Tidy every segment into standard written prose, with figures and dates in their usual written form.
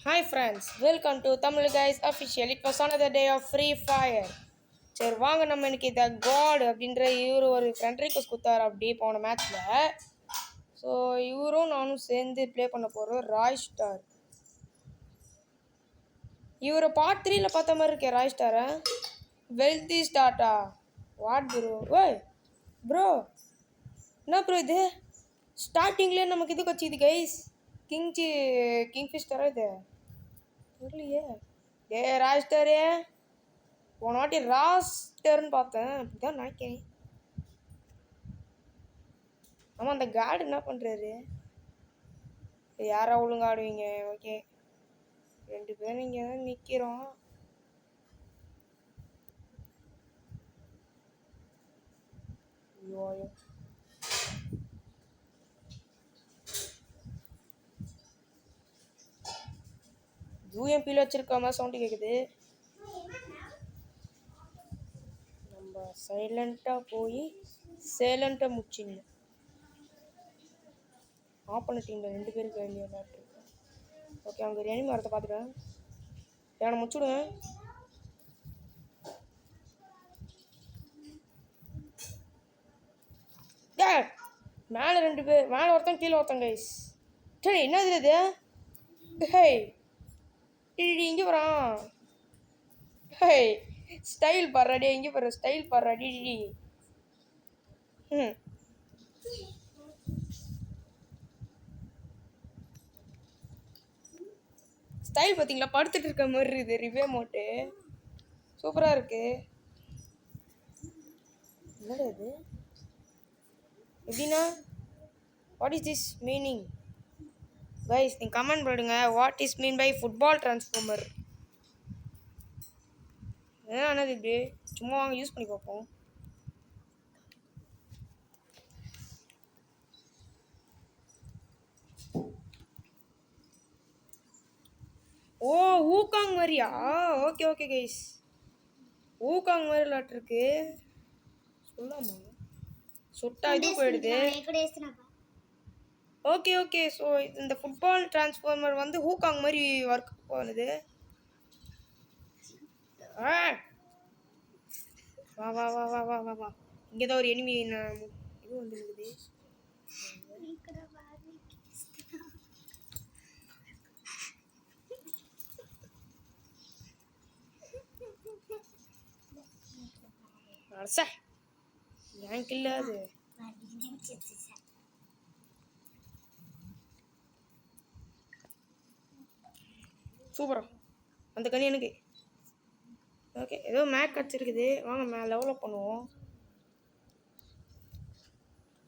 Hi friends, welcome to Tamil Guys Official. It was another day of Free Fire. சரி வாங்க நம்ம இன்னைக்கு த God அப்படின்ற இவர் ஒரு ஃப்ரெண்ட் ரிக்வெஸ்ட் கொடுத்தாரு அப்படி போன மேட்ச்சில். ஸோ இவரும் நானும் சேர்ந்து ப்ளே பண்ண போகிறோம் ராய் ஸ்டார். இவரை பார்ட் 3ல பார்த்த மாதிரி இருக்கே ராய் ஸ்டாரை. வெல்தி ஸ்டார்ட்டா வாட் ப்ரோ? ஓய் ப்ரோ என்ன ப்ரோ இது ஸ்டார்டிங்லேயே நமக்கு இது வச்சுது கைஸ். கிங்ஃபிஷரா இது தெரியலையே. ராஜ்ஸ்டாரு போன வாட்டி ராஸ்டர்னு பார்த்தேன், அப்படிதான் நினைக்கிறேன். ஆமாம், அந்த கார்டு என்ன பண்ணுறாரு? யாரா ஒழுங்கா ஆடுவீங்க? ஓகே, 2 பேரும் இங்கே தான் நிற்கிறோம். ஐயோ யூஎம்பியில் வச்சிருக்காம சவுண்டு கேட்குது. நம்ம சைலண்ட்டாக போய் சைலண்ட்டாக முடிச்சிடணும். ஆப்பன டீமில் 2 பேருக்கு வேண்டிய இருக்கு. ஓகே, அவங்க எனிமி வரத்தை பார்த்துட்டேன். என்னை முடிச்சுடுங்க. மேலே 2 பேர், மேலே ஒருத்தன் கீழே ஒருத்தன் கைஸ். சரி என்னது இது? ஹே இங்கே வரான். ஹே ஸ்டைல் பாடுறாடி, இங்கே பாரு ஸ்டைல் பாடுறாடி. ஸ்டைல் பார்த்தீங்களா? படுத்துட்டு இருக்க மாதிரி இருக்குது. ரிவே மோட்டு சூப்பராக இருக்கு. என்னடா இது? எப்படின்னா what is this meaning guys? நீங்கள் கமெண்ட் பண்ணுங்க. What is mean by football transformer? ஆனது இப்படி சும்மா வாங்க யூஸ் பண்ணி பார்ப்போம். ஓ ஊக்காங் மாதிரியா? ஓகே ஓகே கைஸ், ஊக்காங் மாதிரி விளாட்ருக்கு. சொல்லாமா சுட்டா இது போயிடுது. ஓகே ஓகே, ஸோ இந்த ஃபுட்பால் டிரான்ஸ்ஃபார்மர் வந்து ஹூகாங் மாதிரி ஒர்க் போகுது. வா வா வா வா வா வா வா. இங்கே தான் ஒரு எனிமி இது வந்துருக்குது. எனக்கு இல்லை அது. சூப்பரா அந்த கனி எனக்கு. ஓகே, ஏதோ மேக் கிடச்சிருக்குது. வாங்க லெவலப் பண்ணுவோம்.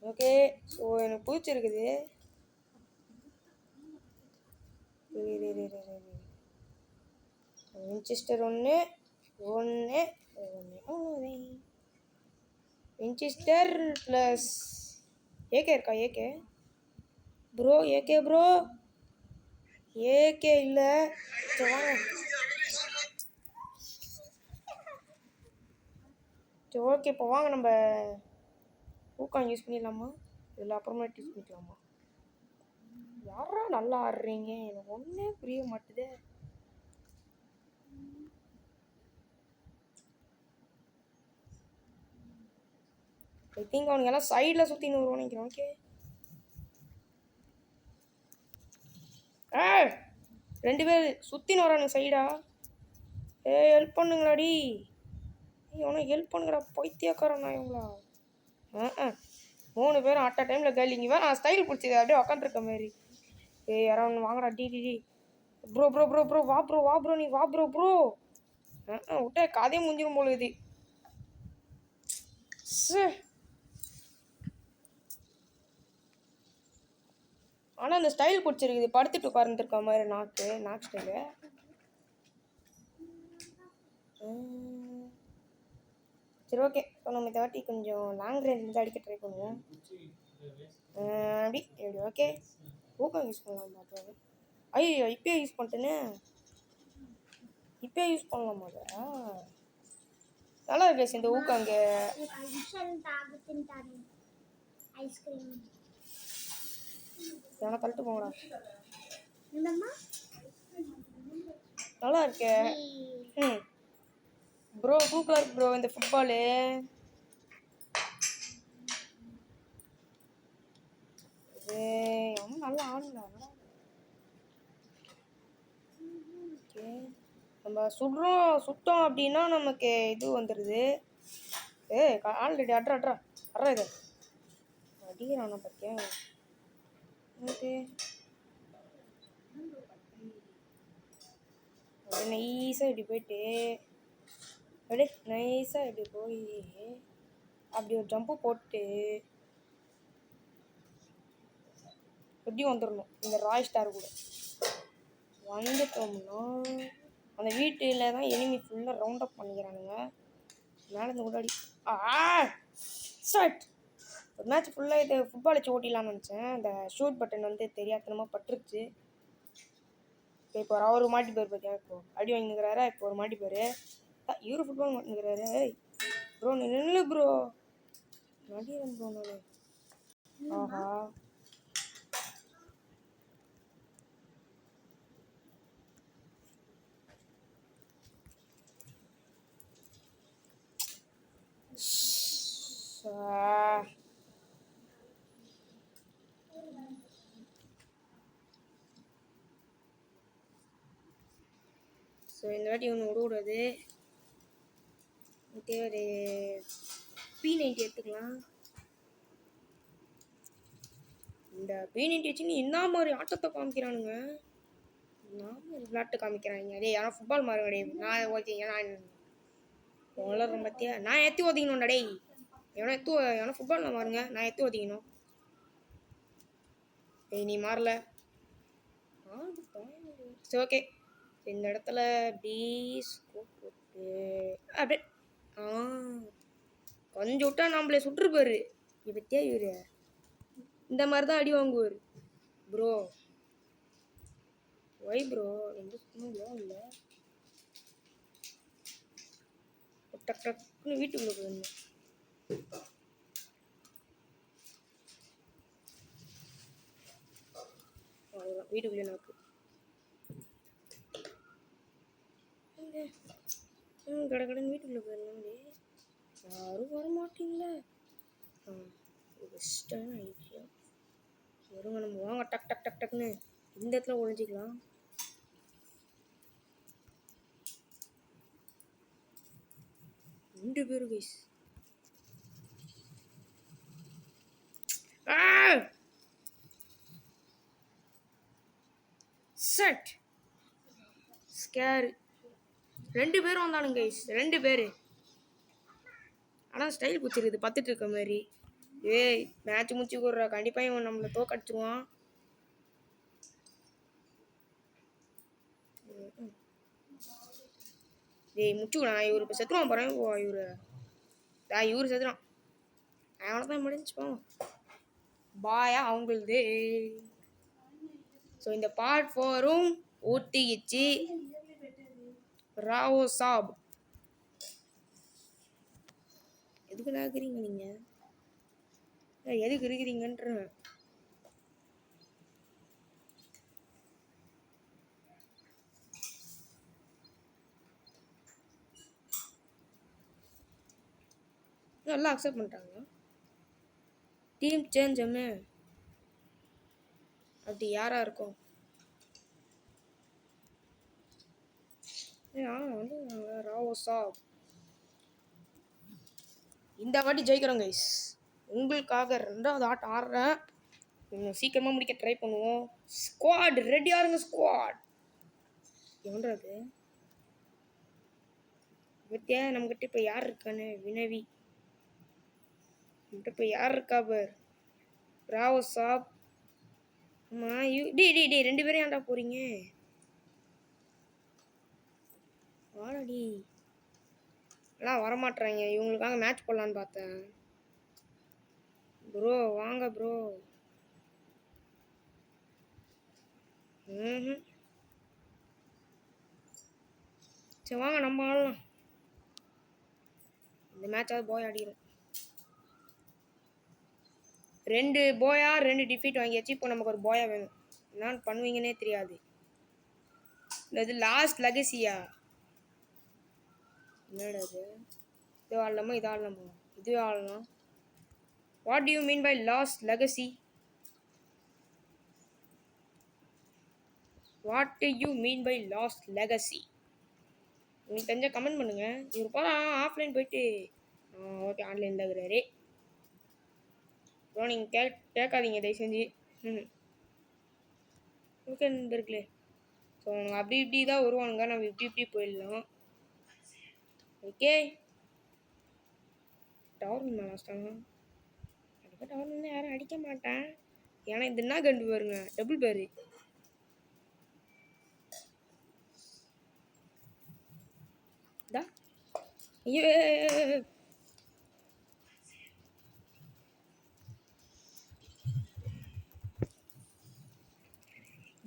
ஓகே, ஸோ எனக்கு பிடிச்சிருக்குது. வின்செஸ்டர் ஒன்று வின்செஸ்டர் ப்ளஸ் ஏகே இருக்கா? AK bro, AK bro, AK இல்லை. சரி ஓகே, இப்போ வாங்க நம்ம ஊக்கான் யூஸ் பண்ணிடலாமா? இதில் அப்புறமேட்டு யூஸ் பண்ணிக்கலாமா? யாரா நல்லா ஆடுறீங்க? எனக்கு ஒன்றே புரிய மாட்டுதே. ஐ திங்க் அவனுங்க எல்லாம் சைடில் சுற்றின்னு வருவான்னு நினைக்கிறேன். ஓகே, 2 பேர் சுற்றின்னு வரானுங்க சைடா. ஹெல்ப் பண்ணுங்களாடி. அவனுக்கு ஹெல்ப் பண்ணுங்கடா பைத்தியக்காரண்ணா இவங்களா. 3 பேரும் அட் அ டைமில் கேலிங்க. நான் ஸ்டைல் பிடிச்சது அப்படியே உக்காந்துருக்க மாதிரி. யாராவது ஒன்று வாங்கடா. டி ப்ரோ ப்ரோ ப்ரோ ப்ரோ வா ப்ரோ, வா ப்ரோ, நீ வா ப்ரோ ப்ரோ. விட்டே கதையை முடிஞ்சிடும் போல இது. ஆனால் அந்த ஸ்டைல் பிடிச்சிருக்குது. படுத்துட்டு உட்கார்ந்துருக்க மாதிரி நாக் ஸ்டைலு. சரி ஓகே, ஸோ நம்ம இந்த வாட்டி கொஞ்சம் லாங் ரேஞ்ச் வந்து அடிக்க ட்ரை பண்ணுவோம். அப்படி எப்படி? ஓகே, ஊக்கம் யூஸ் பண்ணலாம் பார்த்து. ஐயோ இப்போயே யூஸ் பண்ணிட்டேன்னு. இப்போயே யூஸ் பண்ணலாமா? நல்லா இருக்கு இந்த ஊக்காங்க. எனக்கு கழட்டு போங்கடா. நல்லா இருக்கே. ப்ரோ சூப்பராக இருக்கு ப்ரோ இந்த ஃபுட்பாலு. அவன் நல்லா ஆடலாம். ஓகே நம்ம சுட்டோம் அப்படின்னா நமக்கு இது வந்துடுது. ஆல்ரெடி அட்ரா இது அடிக்கிறான பார்த்தியா. ஓகே நைஸாக இப்படி போயிட்டு அப்படியே நைஸாக இப்படி போய் அப்படி ஒரு ஜம்ப்பு போட்டு எப்படியும் வந்துடணும் இந்த ராய் ஸ்டார் கூட. வந்துட்டோம்னா அந்த வீட்டில் தான் எனிமி ஃபுல்லாக ரவுண்ட் அப் பண்ணிக்கிறானுங்க. மேலே இருந்து கூட அடி ஷட். ஒரு மேட்ச் ஃபுல்லாக இது ஃபுட்பால் வச்சு ஓட்டிடலான்னு நினச்சேன். அந்த ஷூட் பட்டன் வந்து தெரியாதனமாக பட்டுருச்சு. இப்போ ஒரு மாட்டி பேர் பார்த்தியா, இப்போ அடி வாங்கிக்கிறாரா. இப்போ ஒரு மாட்டி பேர் இவரு ஃபுட்பால் மாட்டினுக்கிறாரு. ப்ரோ நீ நில்லு ப்ரோ, நடிகிறேன் ப்ரோ நான். ஆஹா ஸோ இந்த வாட்டி ஒன்று விடக்கூடாது. ஒரு P90 எடுத்துக்கலாம். இந்த P90 வச்சுன்னு என்ன மாதிரி ஆட்டத்தை காமிக்கிறானுங்க, என்ன மாதிரி விளாட்டு காமிக்கிறாங்க. டே யாரும் ஃபுட்பால் மாறுங்க டே. நான் ஓகேங்க, நான் வளர்ற பற்றியா நான் எத்தி ஓதிக்கணும்டா டேய். எவனா ஃபுட்பாலில் மாறுங்க, நான் எத்தி ஓதிக்கணும். டேய் நீ மாறல. சரி ஓகே இந்த இடத்துல ஸ்கோப் போட்டு அப்படியே கொஞ்சம் விட்டா நம்மளே சுட்டுருப்பாரு. இப்பத்தியா இவரு இந்த மாதிரி தான் அடி வாங்குவார் ப்ரோ. ஒய் ப்ரோ எந்த சுத்தமும் இல்லை. டக் டக்குன்னு வீட்டுக்குள்ளே போயிருந்தேன். அவ்வளோதான் வீட்டுக்குள்ளே நாக்கு. கடைக்கடன் வீட்டுக்குள்ளே போயிருந்தோம். யாரும் வர மாட்டீங்களா. பெஸ்ட்டான ஐடியா. வருங்க நம்ம வாங்க டக் டக் டக் டக்குன்னு இந்த இடத்துல ஒழிஞ்சிக்கலாம். ரெண்டு பேரும் கைஸ். Set scare. ரெண்டு பேரும் வந்தானுங்க கைஸ், ரெண்டு பேர். ஆனால் ஸ்டைல் பிடிச்சிருக்குது பார்த்துட்டு இருக்க மாதிரி. ஏய் மேட்ச் முடிச்சு கொடுறா, கண்டிப்பாக இவன் நம்மளை தோக்கடிச்சிருவான். ஏய் முடிச்சுக்கலாம். இவரு இப்போ செத்துருவான் போகிறேன். இவரு செத்துறான். அவனை தான் முடிஞ்சுப்போம். பாயா அவங்களுது. ஸோ இந்த பார்ட் 4ம் ஊட்டிச்சு. ராவோ சாப் எதுக்கு இருக்கிறீங்க நீங்க, எதுக்கு இருக்கிறீங்கன்ற. நல்லா அக்செப்ட் பண்ணிட்டாங்க. டீம் சேஞ்ச் அப்படி யாரா இருக்கும். வந்து ராவோ சாப் இந்த வாட்டி ஜெயிக்கிறோம் கைஸ். உங்களுக்காக ரெண்டாவது ஆட்டம் ஆடுறேன். இன்னும் சீக்கிரமாக முடிக்க ட்ரை பண்ணுவோம். ஸ்குவாட் ரெடியாக இருங்க. ஸ்குவாட் எவன்றது பத்தியா. நம்மகிட்ட இப்போ யார் இருக்கானு வினவி. நம்மகிட்ட இப்போ யார் இருக்கா பார். ராவோ சாப். ஆமாம் டி ரெண்டு பேரும் ஏன்டா போகிறீங்க. வாடடி. எல்லாம் வரமாட்டுறாங்க. இவங்களுக்காக மேட்ச் போடலான்னு பார்த்தேன். ப்ரோ வாங்க ப்ரோ. சரி வாங்க நம்ம ஆடலாம். இந்த மேட்சாவது போய் ஆடிடும். 2 போயா 2 டிஃபீட் வாங்கியாச்சு. இப்போ நமக்கு ஒரு போயா வேணும். என்னன்னு பண்ணுவீங்கன்னே தெரியாது. இது லாஸ்ட் லெகசியா? என்னடா இது? இது ஆடலாமா இது ஆடலாமா? இதுவே ஆடலாம். What do you mean by last legacy? What do you mean by last legacy? உங்களுக்கு தெரிஞ்ச கமெண்ட் பண்ணுங்க. இவர் போகிறா ஆஃப்லைன் போயிட்டு ஓகே ஆன்லைனில் இருக்கிறாரு. ப்ரோ நீங்கள் கேட்காதீங்க தயவு செஞ்சு. ஓகே நண்பர்களே, ஸோ அவங்க அப்படி இப்படி தான் வருவானுங்க, நம்ம இப்படி இப்படி போயிடலாம். ஓகே டவர் மேலே வச்சிட்டாங்க. கண்டிப்பாக டவர் வந்து யாரும் அடிக்க மாட்டேன், ஏன்னா இது என்ன கண்டு பாருங்க, டபுள் பேரு. ஐயோ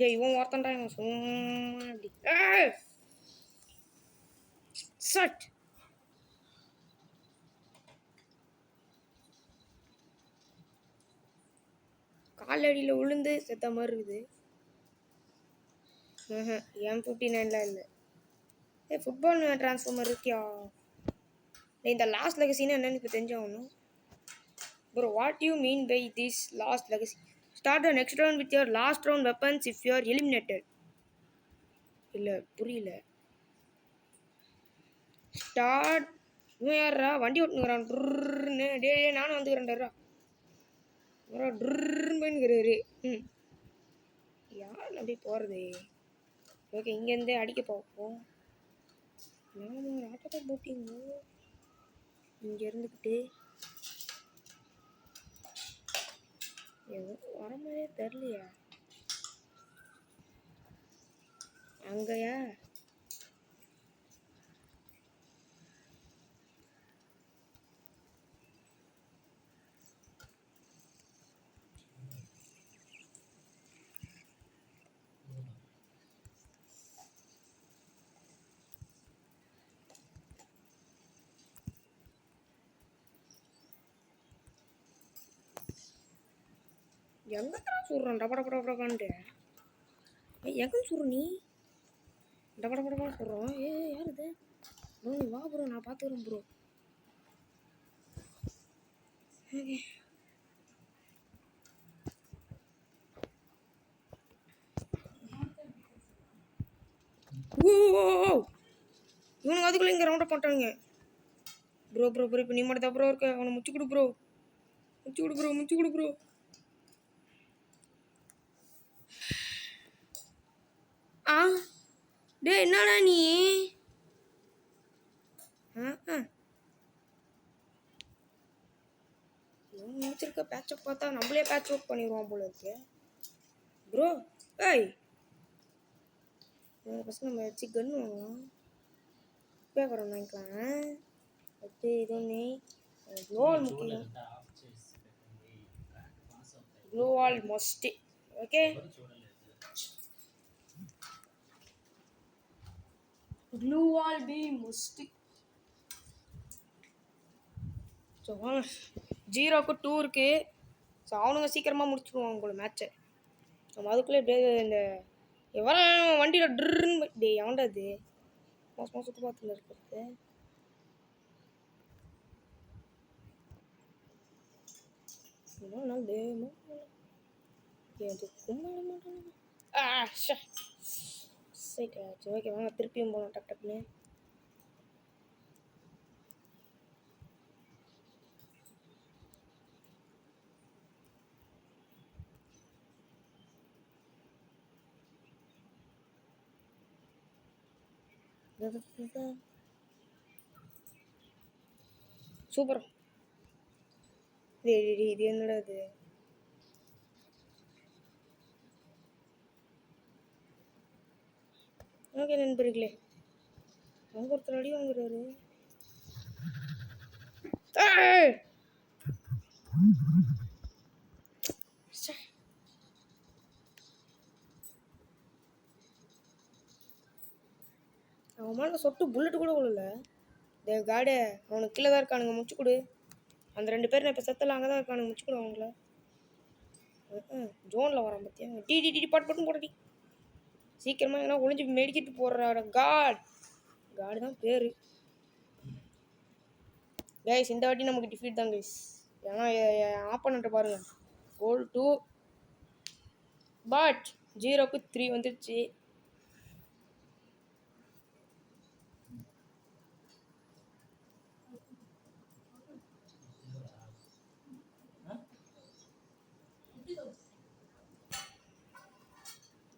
டேய் இவன் ஒருத்தன்டா, இவன் சும்மா அப்படி சட். காலடியில் உளுந்து செத்த மாதிரி இருக்குது. M59லாம் இல்லை. ஃபுட்பால் ட்ரான்ஸ்ஃபார்மர் இருக்கியா? இந்த லாஸ்ட் லெகசின்னு என்னன்னு இப்போ தெரிஞ்சாகணும். Bro what you mean by this last legacy? Start the next round with your last round weapons if you are eliminated. இல்லை புரியல. ஸ்டார்ட். இவன் யாரா வண்டி ஓட்டுனுங்கிறான் ட்ருன்னு? டே நானும் வந்துக்கிறேன்டா. ட்ருன்னு போயின்னுக்கிறாரு. யார் அப்படியே போகிறது? ஓகே இங்கேருந்தே அடிக்க பார்ப்போம். நாம ஒரு ஆட்டத்தை போட்டிங்க இங்கே இருந்துக்கிட்டு எதுவும் வர மாதிரியே தெரியலையா? அங்கயா? எங்கத்தான் சொல்கிறான் டபடபடபடக்கான்ட்டு? எங்கே சொல்கிற நீ? டபடபடபா சொல்கிறோம். யார் இது? ப்ரோ நீ வா ப்ரோ, நான் பார்த்துக்கிறேன் ப்ரோ. ஓகே இவனுக்கு அதுக்குள்ளே இங்கே ரவுண்டப் பண்ணிட்டானுங்க. ப்ரோ ப்ரோ ப்ரோ இப்போ நீ மட்டும் தான் ப்ரோ இருக்க. அவனை முச்சு கொடு ப்ரோ, முச்சு கொடு ப்ரோ, முச்சு கொடு ப்ரோ. டே என்னடா நீ? முடிச்சிருக்க பேட்ச் அப் பார்த்தா நம்மளே பேட்ச் ஒர்க் பண்ணிடுவோம் போல இருக்கு ப்ரோ. ஏய் ஃபஸ்ட் நம்ம வச்சு கன்று வாங்கலாம். பேப்பர் வாங்கிக்கலாம். ஓகே இது ஒன்று க்ளோவால் முக்கியம். க்ளோவால் மஸ்ட்டு. ஓகே க்ளூவால் பி மஸ்ட்டு. ஸோ 0க்கு 2 இருக்குது. ஸோ அவனுங்க சீக்கிரமாக முடிச்சுடுவாங்க உங்களை மேட்சை. நம்ம அதுக்குள்ளே எப்படியே இந்த எவ்வளோ வண்டியில் ட்ருன்னு டே எவன்டா அது மோசமாக சுற்று பார்த்துல இருக்கிறது? ஓகே வாங்க திருப்பியும் போகலாம் டக் டக்குன்னு. சூப்பர். இது என்னடா இது? ஓகே நண்பர்களே, அவங்க ஒருத்தர் அடி வாங்குறாரு. அவன் மேலே சொட்டு புல்லட்டு கூட விழல. இந்த காடே அவனுக்கு கீழே தான் இருக்கானுங்க, முச்சு கொடு. அந்த 2 பேர் நான் இப்போ செத்தலாம், அங்கே தான் இருக்கானுங்க, முச்சு கொடு அவங்கள. ஜோனில் வரான் பார்த்தியா? டி டி டி பாட்டு போட்டு போடடி. சீக்கிரமாக எங்கன்னா ஒளிஞ்சு மெடிக்கிட்டு போடுறாட காடு தான் பேர். கைஸ் இந்த வாட்டி நமக்கு டிஃபீட் தான் கைஸ். ஏன்னா ஆப்போனண்ட்டை பாருங்கள். கோல் 2 பட் 0க்கு 3 வந்துடுச்சு.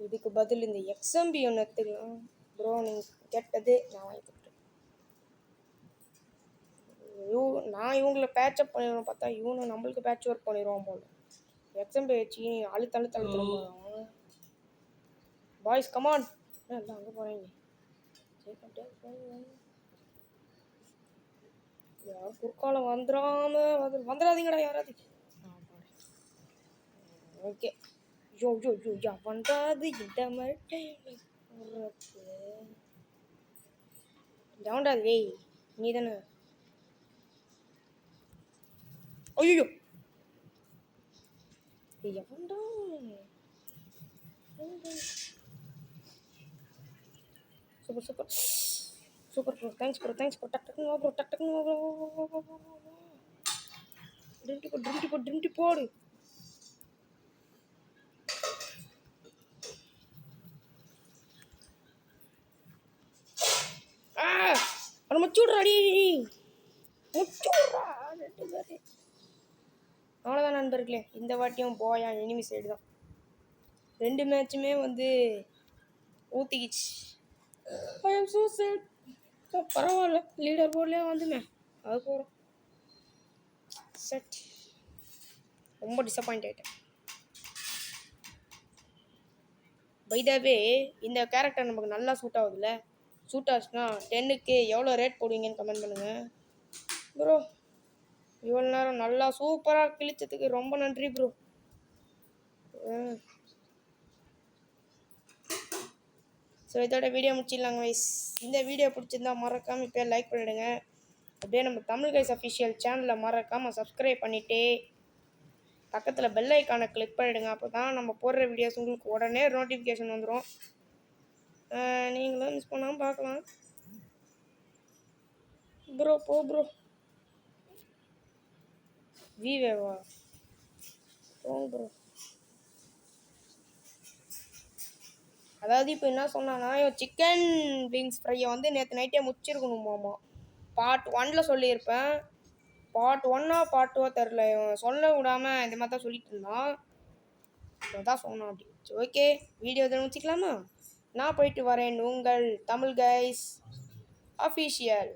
இதுக்கு பதில் இந்த எக்ஸ்எம்பி ஒன்று எடுத்துக்கலாம் ப்ரோ. நீங்கள் கேட்டது நான் வாங்கி கொடுத்தேன். நான் இவங்கள பேட்சப் பண்ணிடுவோம் பார்த்தா இவனு நம்மளுக்கு பேட்ச் ஒர்க் பண்ணிடுவான் போல. எக்ஸாம்பி வச்சு அழுத்தழுத்தழுத்தணும் பாய்ஸ் கமான். எல்லாம் அங்கே போகிறீங்க யார் குறுக்காலம் வந்துடாதீங்கடா யாராவது. ஓகே யோ யோ யோ யா பண்ணுறாது இந்த மாதிரி ஜவுண்டாது வேய் நீ தானே. ஐயோ எவன்டா super super super bro. Thanks bro டக் டக்குன்னு வா ப்ரோ. டக் டக்குன்னு வா ப்ரோ. ட்ரிம்டி போடு. முச்சுடுறாடி முச்சுடுறா 2 பேர். அவ்வளோதான் நண்பர்களே, இந்த வாட்டியும் போயா எனிமி சைடு தான். 2 மேட்சுமே வந்து ஊற்றிக்கிச்சு. I am so sad. பரவாயில்ல லீடர் போர்ட்லேயே வந்துமே அது போகிறோம். செட் ரொம்ப டிசப்பாயிண்ட் ஆகிட்டேன். பை த வே இந்த கேரக்டர் நமக்கு நல்லா சூட் ஆகுதுல்ல. சூட் ஆச்சுன்னா 10க்கு எவ்வளோ ரேட் போடுவீங்கன்னு கமெண்ட் பண்ணுங்கள் ப்ரோ. இவ்வளோ நேரம் நல்லா சூப்பராக கிழிச்சதுக்கு ரொம்ப நன்றி ப்ரோ. ஸோ இதோட வீடியோ முடிச்சிடலாங்க கைஸ். இந்த வீடியோ பிடிச்சிருந்தா மறக்காமல் இப்போ லைக் பண்ணிவிடுங்க. அப்படியே நம்ம தமிழ் கைஸ் அஃபிஷியல் சேனலில் மறக்காமல் சப்ஸ்கிரைப் பண்ணிவிட்டு பக்கத்தில் பெல் ஐக்கானை கிளிக் பண்ணிவிடுங்க. அப்போ தான் நம்ம போடுற வீடியோஸ் உங்களுக்கு உடனே நோட்டிஃபிகேஷன் வந்துடும். நீங்களும் மிஸ் பண்ணாமல் பார்க்கலாம் ப்ரோ. ப்ரோ வீவேவா போங்க ப்ரோ. அதாவது இப்போ என்ன சொன்னான்னா சிக்கன் விங்ஸ் ஃப்ரையை வந்து நேற்று நைட்டே முடிச்சிருக்கணுமாமா. பார்ட் 1ல் சொல்லியிருப்பேன். பார்ட் 1ஆ பார்ட் 2ஆ தெரில. சொல்ல விடாமல் இந்த மாதிரி தான் சொல்லிட்டு இருந்தான். அதான் சொன்னான் அப்படி. ஓகே வீடியோ இதை முடிச்சிக்கலாமா? நான் போயிட்டு வரேன். உங்கள் தமிழ் கைஸ் அஃபிஷியல்.